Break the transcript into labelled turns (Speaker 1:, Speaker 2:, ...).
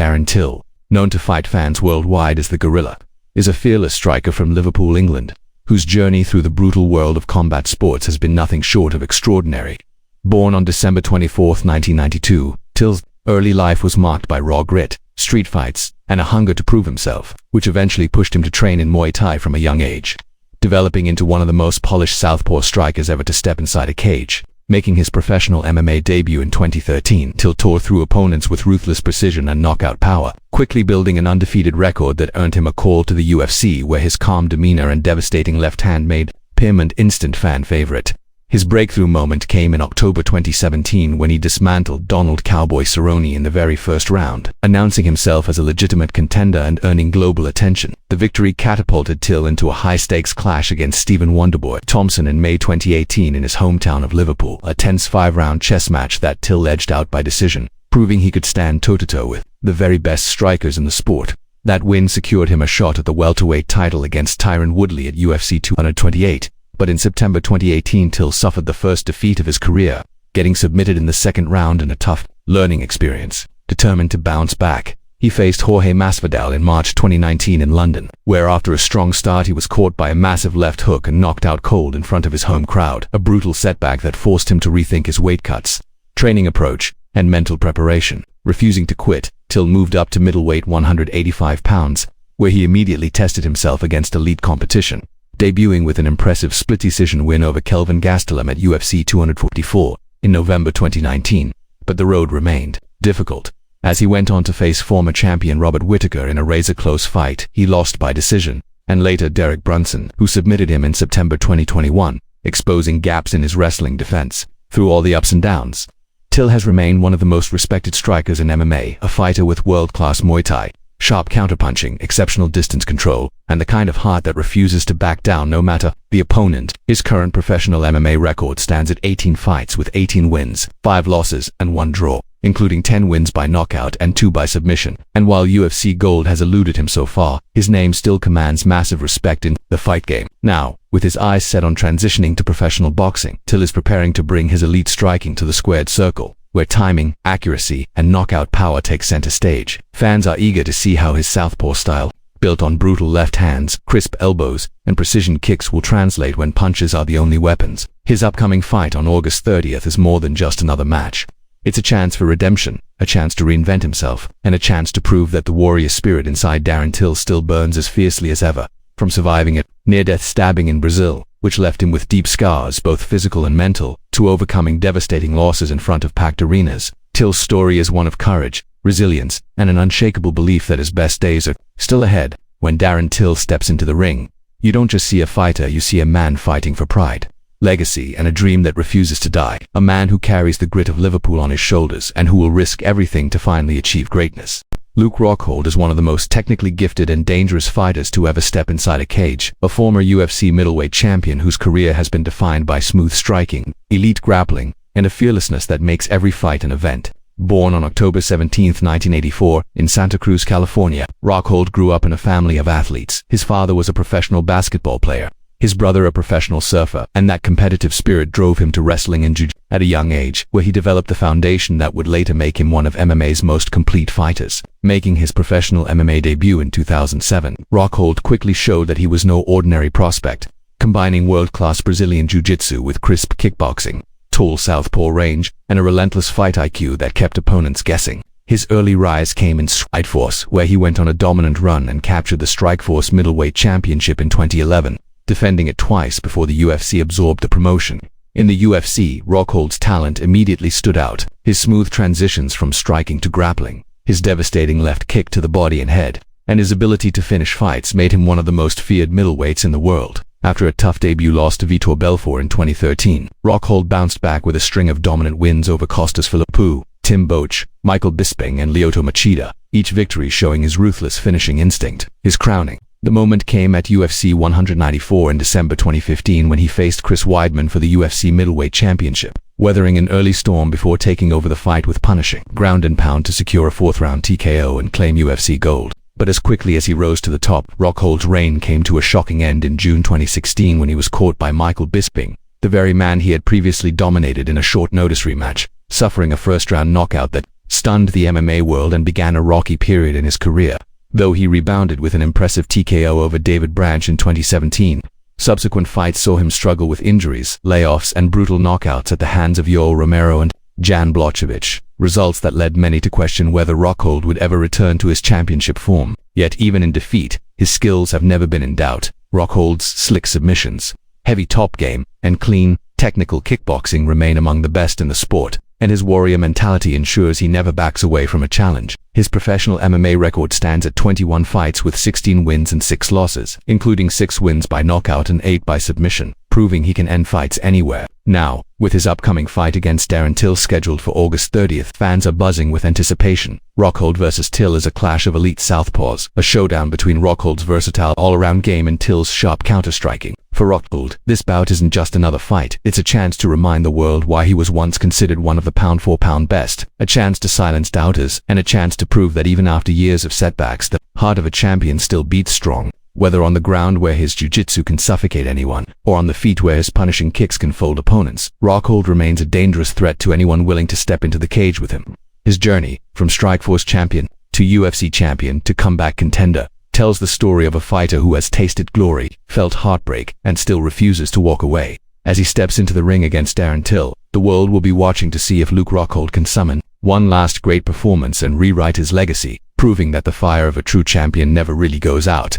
Speaker 1: Darren Till, known to fight fans worldwide as the Gorilla, is a fearless striker from Liverpool, England, whose journey through the brutal world of combat sports has been nothing short of extraordinary. Born on December 24, 1992, Till's early life was marked by raw grit, street fights, and a hunger to prove himself, which eventually pushed him to train in Muay Thai from a young age, developing into one of the most polished southpaw strikers ever to step inside a cage. Making his professional MMA debut in 2013, Till tore through opponents with ruthless precision and knockout power, quickly building an undefeated record that earned him a call to the UFC, where his calm demeanor and devastating left hand made him an instant fan favorite. His breakthrough moment came in October 2017 when he dismantled Donald "Cowboy" Cerrone in the very first round, announcing himself as a legitimate contender and earning global attention. The victory catapulted Till into a high-stakes clash against Stephen "Wonderboy" Thompson in May 2018 in his hometown of Liverpool, a tense 5-round chess match that Till edged out by decision, proving he could stand toe-to-toe with the very best strikers in the sport. That win secured him a shot at the welterweight title against Tyron Woodley at UFC 228. But in September 2018, Till suffered the first defeat of his career, getting submitted in the second round in a tough learning experience. Determined to bounce back, he faced Jorge Masvidal in March 2019 in London, where after a strong start he was caught by a massive left hook and knocked out cold in front of his home crowd, a brutal setback that forced him to rethink his weight cuts, training approach, and mental preparation. Refusing to quit, Till moved up to middleweight 185 pounds, where he immediately tested himself against elite competition, debuting with an impressive split decision win over Kelvin Gastelum at UFC 244 in November 2019. But the road remained difficult, as he went on to face former champion Robert Whittaker in a razor-close fight he lost by decision, and later Derek Brunson, who submitted him in September 2021, exposing gaps in his wrestling defense. Through all the ups and downs, Till has remained one of the most respected strikers in MMA, a fighter with world-class Muay Thai, sharp counterpunching, exceptional distance control, and the kind of heart that refuses to back down no matter the opponent. His current professional MMA record stands at 18 fights with 18 wins, 5 losses, and 1 draw, including 10 wins by knockout and 2 by submission. And while UFC Gold has eluded him so far, his name still commands massive respect in the fight game. Now, with his eyes set on transitioning to professional boxing, Till is preparing to bring his elite striking to the squared circle, where timing, accuracy, and knockout power take center stage. Fans are eager to see how his southpaw style, built on brutal left hands, crisp elbows, and precision kicks, will translate when punches are the only weapons. His upcoming fight on August 30th is more than just another match. It's a chance for redemption, a chance to reinvent himself, and a chance to prove that the warrior spirit inside Darren Till still burns as fiercely as ever. From surviving a near-death stabbing in Brazil, which left him with deep scars, both physical and mental, to overcoming devastating losses in front of packed arenas, Till's story is one of courage, resilience, and an unshakable belief that his best days are still ahead. When Darren Till steps into the ring, you don't just see a fighter, you see a man fighting for pride, legacy, and a dream that refuses to die. A man who carries the grit of Liverpool on his shoulders and who will risk everything to finally achieve greatness. Luke Rockhold is one of the most technically gifted and dangerous fighters to ever step inside a cage, a former UFC middleweight champion whose career has been defined by smooth striking, elite grappling, and a fearlessness that makes every fight an event. Born on October 17, 1984, in Santa Cruz, California, Rockhold grew up in a family of athletes. His father was a professional basketball player, his brother a professional surfer, and that competitive spirit drove him to wrestling and jiu-jitsu at a young age, where he developed the foundation that would later make him one of MMA's most complete fighters. Making his professional MMA debut in 2007, Rockhold quickly showed that he was no ordinary prospect, combining world-class Brazilian jiu-jitsu with crisp kickboxing, tall southpaw range, and a relentless fight IQ that kept opponents guessing. His early rise came in Strikeforce, where he went on a dominant run and captured the Strikeforce middleweight championship in 2011, defending it twice before the UFC absorbed the promotion. In the UFC, Rockhold's talent immediately stood out. His smooth transitions from striking to grappling, his devastating left kick to the body and head, and his ability to finish fights made him one of the most feared middleweights in the world. After a tough debut loss to Vitor Belfort in 2013, Rockhold bounced back with a string of dominant wins over Costas Philippou, Tim Boetsch, Michael Bisping, and Lyoto Machida, each victory showing his ruthless finishing instinct. His crowning the moment came at UFC 194 in December 2015 when he faced Chris Weidman for the UFC middleweight championship, weathering an early storm before taking over the fight with punishing ground and pound to secure a 4th-round TKO and claim UFC gold. But as quickly as he rose to the top, Rockhold's reign came to a shocking end in June 2016 when he was caught by Michael Bisping, the very man he had previously dominated in a short-notice rematch, suffering a first-round knockout that stunned the MMA world and began a rocky period in his career. Though he rebounded with an impressive TKO over David Branch in 2017, subsequent fights saw him struggle with injuries, layoffs, and brutal knockouts at the hands of Yoel Romero and Jan Blachowicz, results that led many to question whether Rockhold would ever return to his championship form. Yet even in defeat, his skills have never been in doubt. Rockhold's slick submissions, heavy top game, and clean, technical kickboxing remain among the best in the sport, and his warrior mentality ensures he never backs away from a challenge. His professional MMA record stands at 21 fights with 16 wins and 6 losses, including 6 wins by knockout and 8 by submission, proving he can end fights anywhere. Now, with his upcoming fight against Darren Till scheduled for August 30th, fans are buzzing with anticipation. Rockhold vs. Till is a clash of elite southpaws, a showdown between Rockhold's versatile all-around game and Till's sharp counter-striking. For Rockhold, this bout isn't just another fight, it's a chance to remind the world why he was once considered one of the pound-for-pound best, a chance to silence doubters, and a chance to prove that even after years of setbacks, the heart of a champion still beats strong. Whether on the ground where his jiu-jitsu can suffocate anyone, or on the feet where his punishing kicks can fold opponents, Rockhold remains a dangerous threat to anyone willing to step into the cage with him. His journey, from Strikeforce champion, to UFC champion, to comeback contender, tells the story of a fighter who has tasted glory, felt heartbreak, and still refuses to walk away. As he steps into the ring against Darren Till, the world will be watching to see if Luke Rockhold can summon one last great performance and rewrite his legacy, proving that the fire of a true champion never really goes out.